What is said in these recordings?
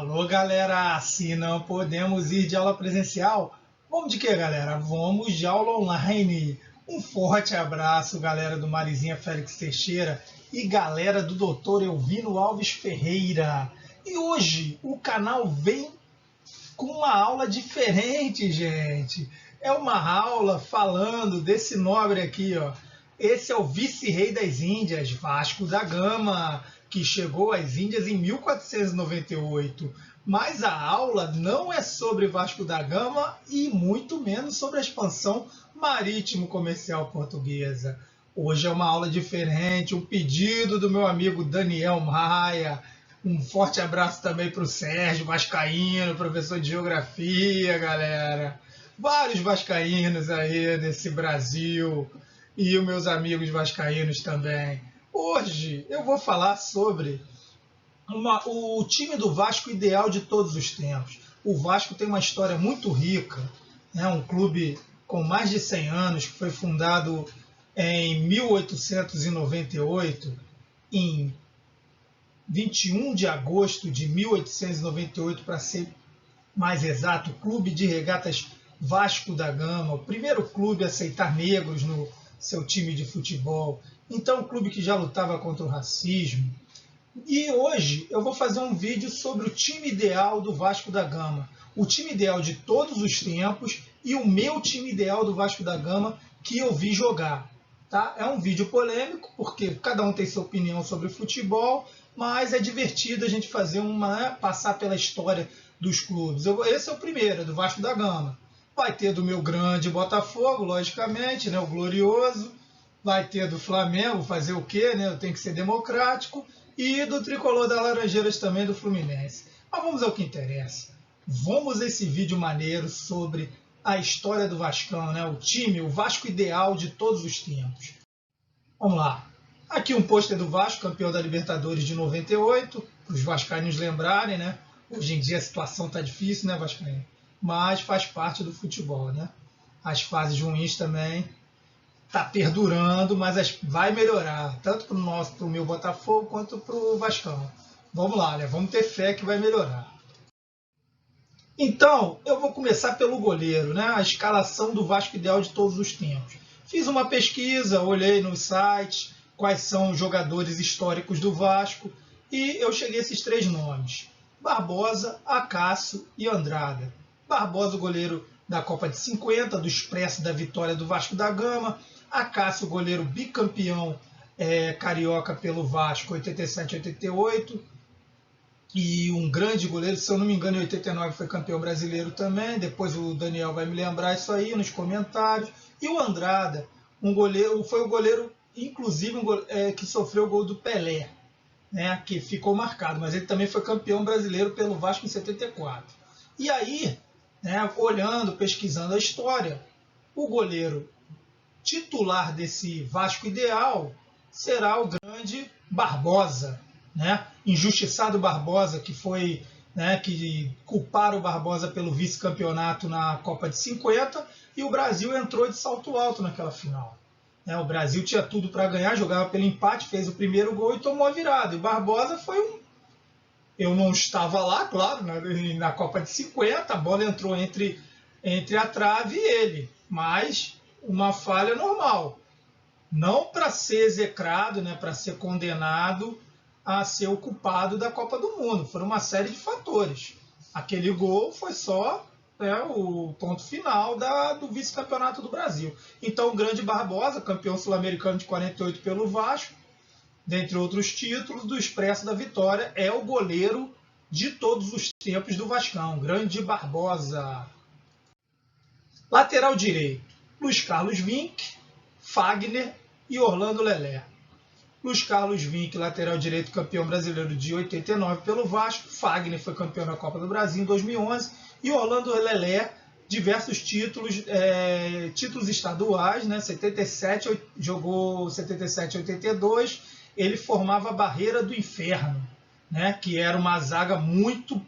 Alô, galera! Se não podemos ir de aula presencial, vamos de quê, galera? Vamos de aula online. Um forte abraço, galera do Marizinha Félix Teixeira e galera do Dr. Elvino Alves Ferreira. E hoje o canal vem com uma aula diferente, gente. É uma aula falando desse nobre aqui, ó. Esse é o vice-rei das Índias, Vasco da Gama, que chegou às Índias em 1498. Mas a aula não é sobre Vasco da Gama e muito menos sobre a expansão marítimo-comercial portuguesa. Hoje é uma aula diferente, um pedido do meu amigo Daniel Maia. Um forte abraço também para o Sérgio Vascaíno, professor de geografia, galera. Vários vascaínos aí desse Brasil e os meus amigos vascaínos também. Hoje eu vou falar sobre o time do Vasco ideal de todos os tempos. O Vasco tem uma história muito rica, né? Um clube com mais de 100 anos, que foi fundado em 1898, em 21 de agosto de 1898, para ser mais exato, o Clube de Regatas Vasco da Gama, o primeiro clube a aceitar negros no seu time de futebol. Então, um clube que já lutava contra o racismo. E hoje eu vou fazer um vídeo sobre o time ideal do Vasco da Gama, o time ideal de todos os tempos e o meu time ideal do Vasco da Gama que eu vi jogar. Tá? É um vídeo polêmico, porque cada um tem sua opinião sobre futebol, mas é divertido a gente fazer passar pela história dos clubes. Esse é o primeiro, do Vasco da Gama. Vai ter do meu grande Botafogo, logicamente, né, o glorioso. Vai ter do Flamengo, fazer o quê? Né? Eu tenho que ser democrático. E do tricolor da Laranjeiras também, do Fluminense. Mas vamos ao que interessa. Vamos a esse vídeo maneiro sobre a história do Vascão, né? O time, o Vasco ideal de todos os tempos. Vamos lá. Aqui um pôster do Vasco, campeão da Libertadores de 98, para os vascaínos lembrarem, né? Hoje em dia a situação está difícil, né, vascaíno? Mas faz parte do futebol, né? As fases ruins também está perdurando, mas vai melhorar, tanto para o meu Botafogo quanto para o Vascão. Vamos lá, né? Vamos ter fé que vai melhorar. Então, eu vou começar pelo goleiro, né? A escalação do Vasco ideal de todos os tempos. Fiz uma pesquisa, olhei no site quais são os jogadores históricos do Vasco e eu cheguei a esses três nomes: Barbosa, Acácio e Andrada. Barbosa, o goleiro da Copa de 50, do Expresso da Vitória do Vasco da Gama. Acácio, goleiro bicampeão carioca pelo Vasco, 87 e 88. E um grande goleiro, se eu não me engano, em 89 foi campeão brasileiro também. Depois o Daniel vai me lembrar isso aí nos comentários. E o Andrada, foi o goleiro, inclusive, que sofreu o gol do Pelé, né, que ficou marcado. Mas ele também foi campeão brasileiro pelo Vasco em 74. E aí, né, olhando, pesquisando a história, o goleiro titular desse Vasco ideal será o grande Barbosa, né? Injustiçado Barbosa, que foi, né, que culparam o Barbosa pelo vice-campeonato na Copa de 50 e o Brasil entrou de salto alto naquela final. Né? O Brasil tinha tudo para ganhar, jogava pelo empate, fez o primeiro gol e tomou a virada. E o Barbosa foi Eu não estava lá, claro, na Copa de 50, a bola entrou entre a trave e ele, mas uma falha normal. Não para ser execrado, né, para ser condenado a ser o culpado da Copa do Mundo. Foram uma série de fatores. Aquele gol foi só, né, o ponto final do vice-campeonato do Brasil. Então o grande Barbosa, campeão sul-americano de 48 pelo Vasco, dentre outros títulos, do Expresso da Vitória, é o goleiro de todos os tempos do Vascão, grande Barbosa. Lateral direito: Luiz Carlos Vinck, Fagner e Orlando Lelé. Luiz Carlos Vinck, lateral direito, campeão brasileiro de 89 pelo Vasco. Fagner foi campeão da Copa do Brasil em 2011. E Orlando Lelé, diversos títulos, títulos estaduais, né? 77, jogou 77 e 82. Ele formava a Barreira do Inferno, né? Que era uma zaga muito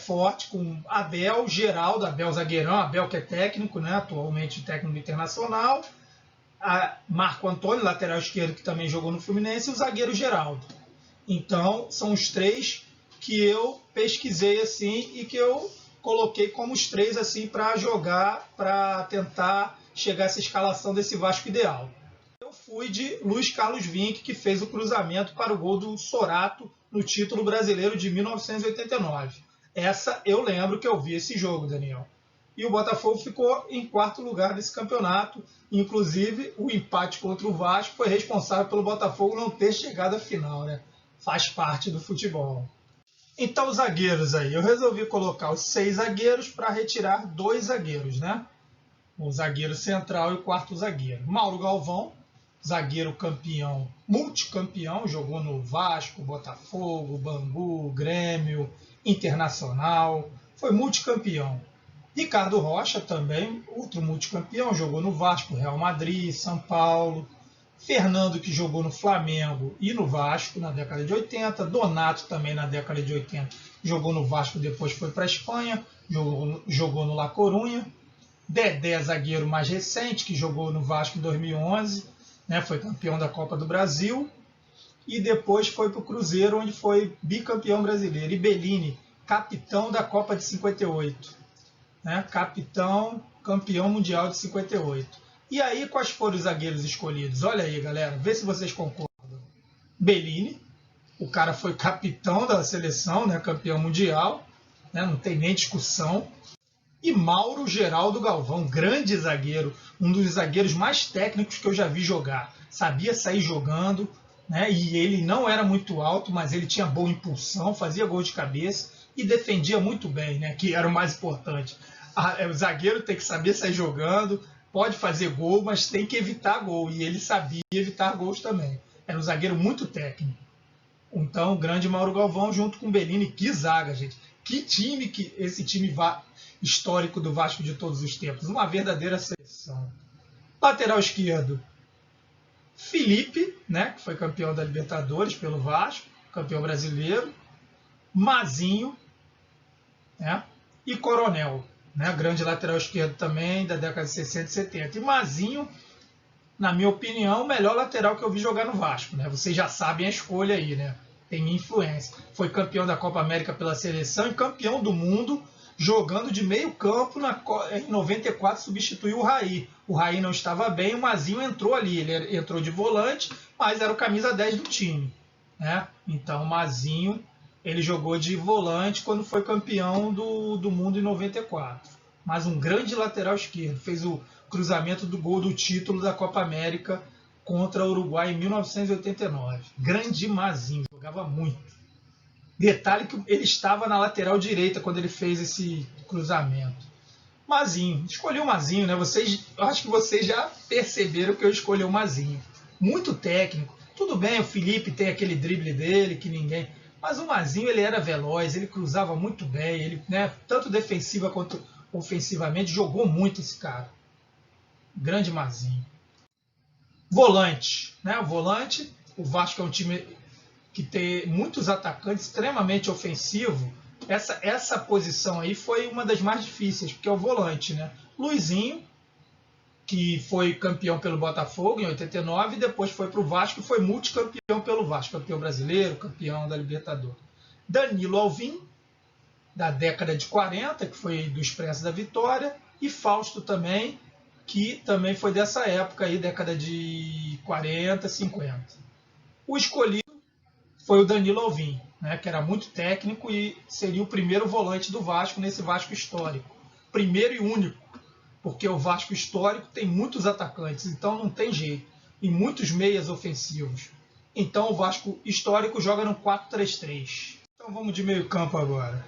forte, com Abel, Geraldo, Abel zagueirão, Abel que é técnico, né? Atualmente técnico internacional. Marco Antônio, lateral esquerdo, que também jogou no Fluminense, e o zagueiro Geraldo. Então, são os três que eu pesquisei assim e que eu coloquei como os 3 assim para jogar, para tentar chegar a essa escalação desse Vasco ideal. Eu fui de Luiz Carlos Vinck, que fez o cruzamento para o gol do Sorato no título brasileiro de 1989. Essa eu lembro que eu vi esse jogo, Daniel. E o Botafogo ficou em 4º lugar nesse campeonato. Inclusive, o empate contra o Vasco foi responsável pelo Botafogo não ter chegado à final, né? Faz parte do futebol. Então, os zagueiros aí. Eu resolvi colocar os 6 zagueiros para retirar 2 zagueiros, né? O zagueiro central e o 4º zagueiro. Mauro Galvão, zagueiro campeão, multicampeão, jogou no Vasco, Botafogo, Bangu, Grêmio, Internacional, foi multicampeão. Ricardo Rocha também, outro multicampeão, jogou no Vasco, Real Madrid, São Paulo. Fernando, que jogou no Flamengo e no Vasco na década de 80. Donato também na década de 80 jogou no Vasco, depois foi para a Espanha, jogou no La Coruña. Dedé, zagueiro mais recente, que jogou no Vasco em 2011, né, foi campeão da Copa do Brasil. E depois foi para o Cruzeiro, onde foi bicampeão brasileiro. E Bellini, capitão da Copa de 58. Né, campeão mundial de 58. E aí, quais foram os zagueiros escolhidos? Olha aí, galera, vê se vocês concordam. Bellini, o cara foi capitão da seleção, né, campeão mundial, né, não tem nem discussão. E Mauro Geraldo Galvão, grande zagueiro, um dos zagueiros mais técnicos que eu já vi jogar. Sabia sair jogando, né, e ele não era muito alto, mas ele tinha boa impulsão, fazia gol de cabeça e defendia muito bem, né, que era o mais importante. O zagueiro tem que saber sair jogando, pode fazer gol, mas tem que evitar gol. E ele sabia evitar gols também. Era um zagueiro muito técnico. Então, o grande Mauro Galvão junto com o Bellini. Que zaga, gente. Que time, esse time histórico do Vasco de todos os tempos. Uma verdadeira seleção. Lateral esquerdo, Felipe, né, que foi campeão da Libertadores pelo Vasco, campeão brasileiro. Mazinho, né, e Coronel. Né, grande lateral esquerdo também, da década de 60 e 70. E Mazinho, na minha opinião, o melhor lateral que eu vi jogar no Vasco. Né? Vocês já sabem a escolha aí, né? Tem minha influência. Foi campeão da Copa América pela seleção e campeão do mundo, jogando de meio campo. Em 94 substituiu o Raí. O Raí não estava bem, o Mazinho entrou ali. Ele entrou de volante, mas era o camisa 10 do time. Né? Então o Mazinho... ele jogou de volante quando foi campeão do mundo em 94. Mas um grande lateral esquerdo. Fez o cruzamento do gol do título da Copa América contra o Uruguai em 1989. Grande Mazinho. Jogava muito. Detalhe que ele estava na lateral direita quando ele fez esse cruzamento. Mazinho. Escolhi o Mazinho, né? Acho que vocês já perceberam que eu escolhi o Mazinho. Muito técnico. Tudo bem, o Felipe tem aquele drible dele que ninguém... Mas o Mazinho, ele era veloz, ele cruzava muito bem, ele, né, tanto defensiva quanto ofensivamente, jogou muito esse cara. Grande Mazinho. Volante. Né? O volante, o Vasco é um time que tem muitos atacantes, extremamente ofensivo. Essa posição aí foi uma das mais difíceis, porque é o volante. Né? Luizinho, que foi campeão pelo Botafogo em 89, e depois foi para o Vasco e foi multicampeão pelo Vasco, campeão brasileiro, campeão da Libertadores. Danilo Alvim, da década de 40, que foi do Expresso da Vitória, e Fausto também, que também foi dessa época aí, década de 40, 50. O escolhido foi o Danilo Alvim, né, que era muito técnico e seria o primeiro volante do Vasco nesse Vasco histórico. Primeiro e único. Porque o Vasco histórico tem muitos atacantes, então não tem jeito. E muitos meias ofensivos. Então o Vasco histórico joga no 4-3-3. Então vamos de meio campo agora.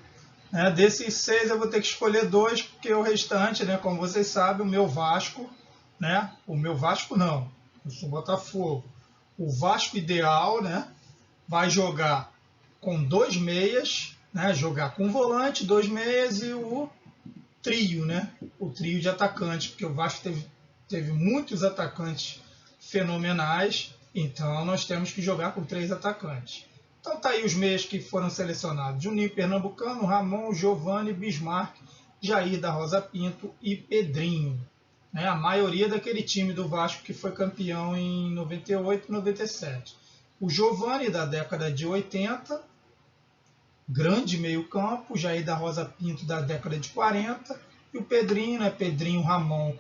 Desses 6 eu vou ter que escolher 2, porque o restante, né, como vocês sabem, o meu Vasco... Né, o meu Vasco não, eu sou Botafogo. O Vasco ideal, né, vai jogar com 2 meias, né, jogar com volante, 2 meias e o... trio, né? O trio de atacantes, porque o Vasco teve muitos atacantes fenomenais, então nós temos que jogar com 3 atacantes. Então tá aí os meias que foram selecionados: Juninho Pernambucano, Ramon, Giovani, Bismarck, Jair da Rosa Pinto e Pedrinho. Né? A maioria daquele time do Vasco que foi campeão em 98 e 97. O Giovani, da década de 80, grande meio campo, Jair da Rosa Pinto da década de 40, e o Pedrinho, né, Pedrinho Ramon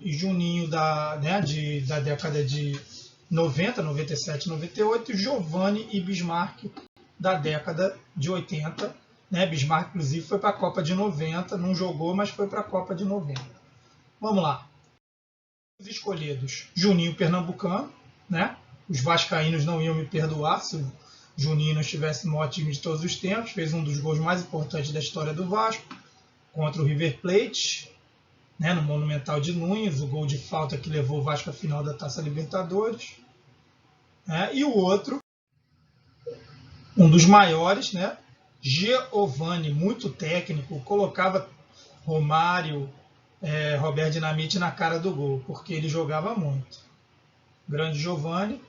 e Juninho da década de 90, 97, 98, e Giovanni e Bismarck da década de 80. Né? Bismarck, inclusive, foi para a Copa de 90, não jogou, mas foi para a Copa de 90. Vamos lá. Os escolhidos, Juninho Pernambucano, né? Os vascaínos não iam me perdoar se o Juninho não estivesse no maior time de todos os tempos, fez um dos gols mais importantes da história do Vasco, contra o River Plate, né, no Monumental de Nunes, o gol de falta que levou o Vasco à final da Taça Libertadores. Né? E o outro, um dos maiores, né, Giovanni, muito técnico, colocava Romário, Roberto Dinamite na cara do gol, porque ele jogava muito. Grande Giovanni.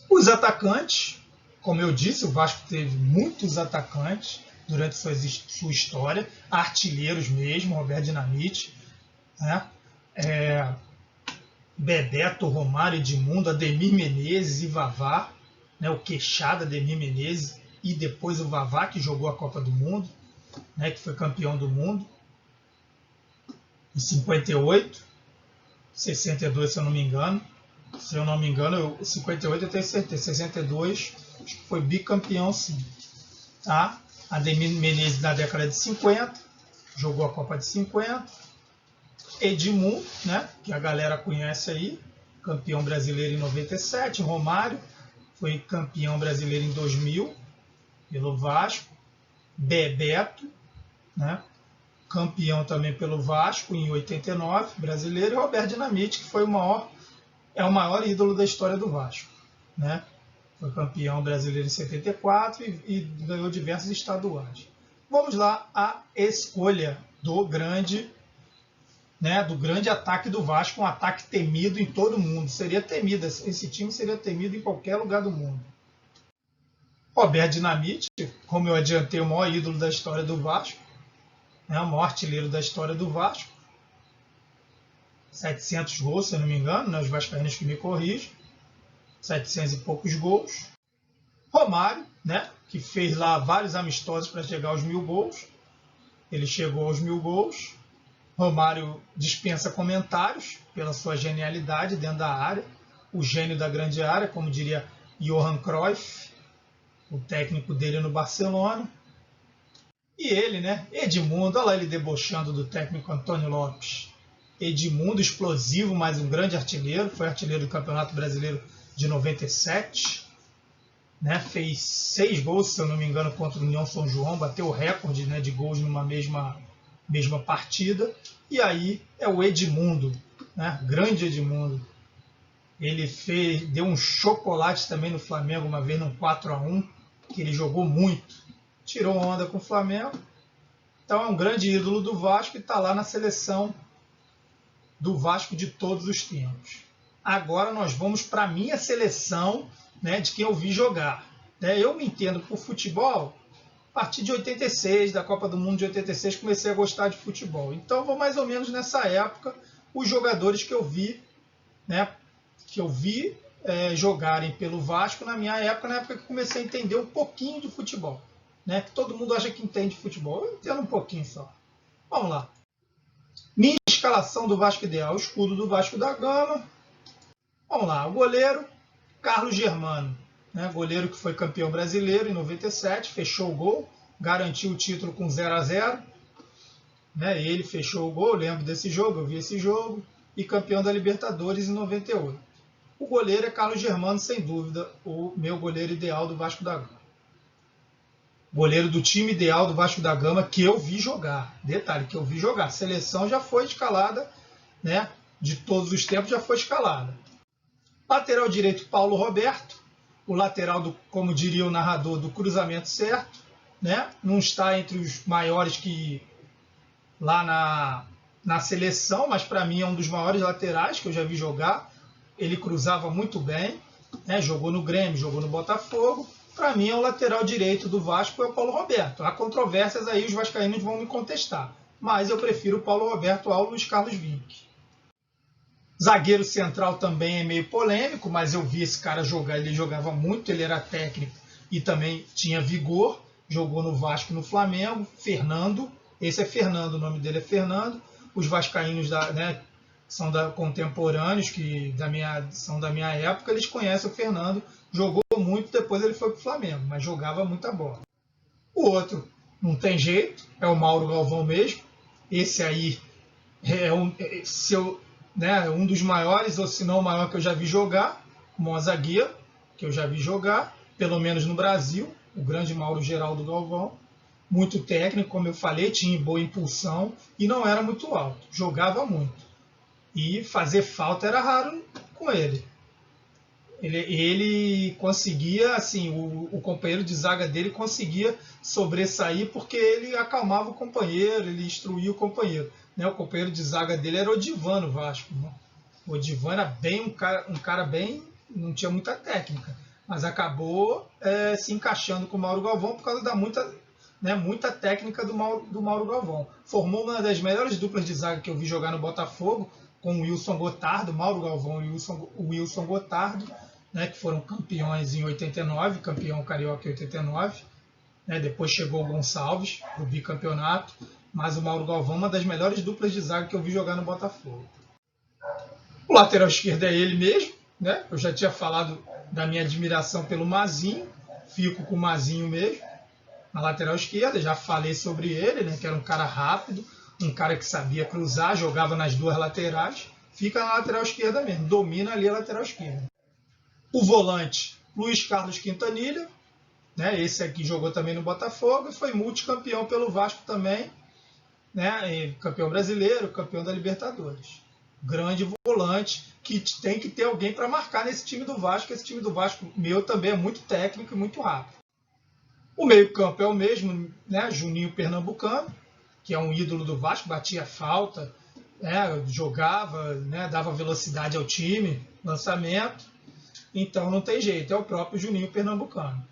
Os atacantes, como eu disse, o Vasco teve muitos atacantes durante sua história, artilheiros mesmo, Roberto Dinamite, né? Bebeto, Romário, Edmundo, Ademir Menezes e Vavá, né? O queixada Ademir Menezes, e depois o Vavá, que jogou a Copa do Mundo, né? Que foi campeão do mundo em 58, 62, se eu não me engano. Se eu não me engano, 58 eu tenho certeza, 62 acho que foi bicampeão, sim. Tá? Ademir Menezes na década de 50, jogou a Copa de 50. Edmundo, né, que a galera conhece aí, campeão brasileiro em 97. Romário foi campeão brasileiro em 2000 pelo Vasco. Bebeto, né, campeão também pelo Vasco em 89, brasileiro. E Roberto Dinamite, que foi o maior ídolo da história do Vasco, né? Foi campeão brasileiro em 74 e ganhou diversos estaduais. Vamos lá, a escolha do grande, né, do grande ataque do Vasco, um ataque temido em todo mundo. Seria temido, esse time seria temido em qualquer lugar do mundo. Roberto Dinamite, como eu adiantei, o maior ídolo da história do Vasco, né, o maior artilheiro da história do Vasco. 700 gols, se eu não me engano, né, os vascaínos que me corrigem. 700 e poucos gols. Romário, né, que fez lá vários amistosos para chegar aos 1000 gols. Ele chegou aos 1000 gols. Romário dispensa comentários pela sua genialidade dentro da área. O gênio da grande área, como diria Johan Cruyff, o técnico dele no Barcelona. E ele, né, Edmundo, olha lá ele debochando do técnico Antônio Lopes. Edmundo, explosivo, mas um grande artilheiro. Foi artilheiro do Campeonato Brasileiro de 97, né? Fez 6 gols, se eu não me engano, contra o União São João, bateu o recorde, né, de gols numa mesma partida. E aí é o Edmundo, né? Grande Edmundo. Ele deu um chocolate também no Flamengo uma vez num 4-1, que ele jogou muito, tirou onda com o Flamengo. Então é um grande ídolo do Vasco e está lá na seleção do Vasco de todos os tempos. Agora nós vamos para a minha seleção, né, de quem eu vi jogar. Eu me entendo por futebol a partir de 86, da Copa do Mundo de 86, comecei a gostar de futebol. Então, vou mais ou menos nessa época, os jogadores que eu vi, né, jogarem pelo Vasco na minha época, na época que comecei a entender um pouquinho de futebol. Né, que todo mundo acha que entende futebol. Eu entendo um pouquinho só. Vamos lá. Minha escalação do Vasco ideal, o escudo do Vasco da Gama. Vamos lá, o goleiro, Carlos Germano, né, goleiro que foi campeão brasileiro em 97, fechou o gol, garantiu o título com 0-0. Né, ele fechou o gol, eu lembro desse jogo, eu vi esse jogo, e campeão da Libertadores em 98. O goleiro é Carlos Germano, sem dúvida, o meu goleiro ideal do Vasco da Gama. Goleiro do time ideal do Vasco da Gama que eu vi jogar. Detalhe, que eu vi jogar. A seleção já foi escalada, né, de todos os tempos já foi escalada. Lateral direito, Paulo Roberto. O lateral, como diria o narrador, do cruzamento certo. Né? Não está entre os maiores que lá na seleção, mas para mim é um dos maiores laterais que eu já vi jogar. Ele cruzava muito bem. Né? Jogou no Grêmio, jogou no Botafogo. Para mim é o lateral direito do Vasco, é o Paulo Roberto. Há controvérsias aí, os vascaínos vão me contestar. Mas eu prefiro o Paulo Roberto ao Luiz Carlos Vinck. Zagueiro central também é meio polêmico, mas eu vi esse cara jogar, ele jogava muito, ele era técnico e também tinha vigor, jogou no Vasco e no Flamengo. Fernando, esse é Fernando, o nome dele é Fernando. Os vascaínos são contemporâneos, que são da minha época, eles conhecem o Fernando. Jogou muito, depois ele foi para o Flamengo, mas jogava muita bola. O outro, não tem jeito, é o Mauro Galvão mesmo. Esse aí é um dos maiores, ou se não o maior que eu já vi jogar, como zagueiro, que eu já vi jogar, pelo menos no Brasil, o grande Mauro Geraldo Galvão. Muito técnico, como eu falei, tinha boa impulsão e não era muito alto, jogava muito. E fazer falta era raro com ele. Ele conseguia, assim, o companheiro de zaga dele conseguia sobressair porque ele acalmava o companheiro, ele instruía o companheiro. Né? O companheiro de zaga dele era o Odivan no Vasco. Né? O Odivan era bem um cara bem, não tinha muita técnica, mas acabou se encaixando com o Mauro Galvão por causa da muita técnica do Mauro Galvão. Formou uma das melhores duplas de zaga que eu vi jogar no Botafogo, com o Wilson Gotardo, Mauro Galvão e o Wilson Gotardo, né, que foram campeões em 89, campeão carioca em 89. Né, depois chegou o Gonçalves para o bicampeonato, mas o Mauro Galvão, uma das melhores duplas de zaga que eu vi jogar no Botafogo. O lateral esquerdo é ele mesmo, né? Eu já tinha falado da minha admiração pelo Mazinho, fico com o Mazinho mesmo. Na lateral esquerda, já falei sobre ele, né, que era um cara rápido, um cara que sabia cruzar, jogava nas duas laterais, fica na lateral esquerda mesmo, domina ali a lateral esquerda. O volante, Luiz Carlos Quintanilha, né, esse aqui jogou também no Botafogo e foi multicampeão pelo Vasco também, né, campeão brasileiro, campeão da Libertadores. Grande volante, que tem que ter alguém para marcar nesse time do Vasco, esse time do Vasco meu também é muito técnico e muito rápido. O meio-campo é o mesmo, né? Juninho Pernambucano, que é um ídolo do Vasco, batia falta, né? Jogava, né? Dava velocidade ao time, lançamento. Então não tem jeito, é o próprio Juninho Pernambucano.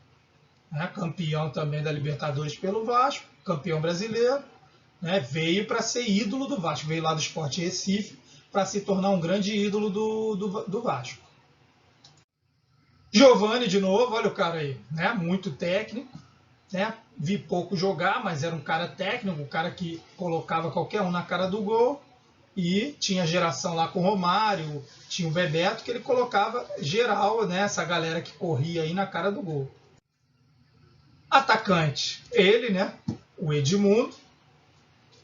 Né? Campeão também da Libertadores pelo Vasco, campeão brasileiro. Né? Veio para ser ídolo do Vasco, veio lá do Sport Recife para se tornar um grande ídolo do Vasco. Giovani, de novo, olha o cara aí, né? Muito técnico. Né? Vi pouco jogar, mas era um cara técnico, um cara que colocava qualquer um na cara do gol, e tinha geração lá com o Romário, tinha o Bebeto, que ele colocava geral, né? Essa galera que corria aí na cara do gol. Atacante, ele, né? O Edmundo,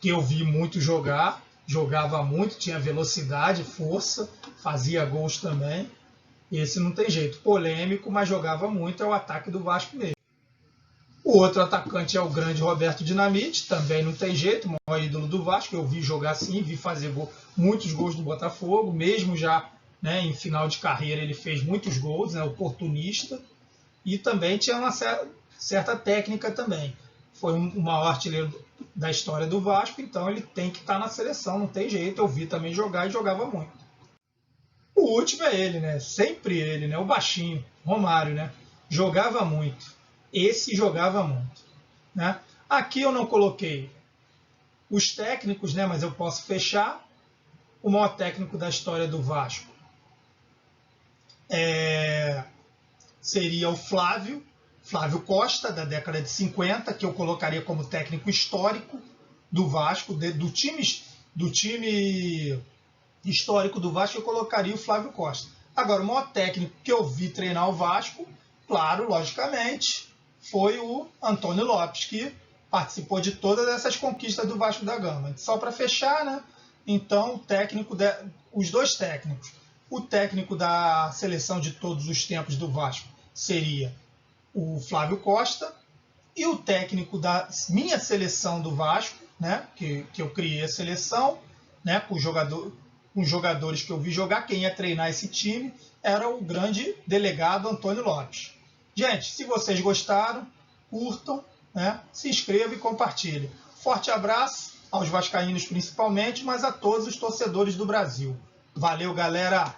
que eu vi muito jogar, jogava muito, tinha velocidade, força, fazia gols também. Esse não tem jeito, polêmico, mas jogava muito, é o ataque do Vasco mesmo. O outro atacante é o grande Roberto Dinamite, também não tem jeito, o maior ídolo do Vasco. Eu vi jogar assim, vi fazer muitos gols do Botafogo, mesmo já, né, em final de carreira ele fez muitos gols, né, oportunista, e também tinha uma certa técnica também. Foi o maior artilheiro da história do Vasco, então ele tem que estar na seleção, não tem jeito. Eu vi também jogar e jogava muito. O último é ele, né? Sempre ele, né? O baixinho, Romário, né? Jogava muito. Esse jogava muito. Né? Aqui eu não coloquei os técnicos, né? Mas eu posso fechar. O maior técnico da história do Vasco seria o Flávio Costa, da década de 50, que eu colocaria como técnico histórico do Vasco, do time histórico do Vasco, eu colocaria o Flávio Costa. Agora, o maior técnico que eu vi treinar o Vasco, claro, logicamente, foi o Antônio Lopes, que participou de todas essas conquistas do Vasco da Gama. Só para fechar, né? Então, os dois técnicos. O técnico da seleção de todos os tempos do Vasco seria o Flávio Costa, e o técnico da minha seleção do Vasco, né? Que eu criei a seleção, né? Com jogadores que eu vi jogar, quem ia treinar esse time era o grande delegado Antônio Lopes. Gente, se vocês gostaram, curtam, né? Se inscrevam e compartilhem. Forte abraço aos vascaínos principalmente, mas a todos os torcedores do Brasil. Valeu, galera!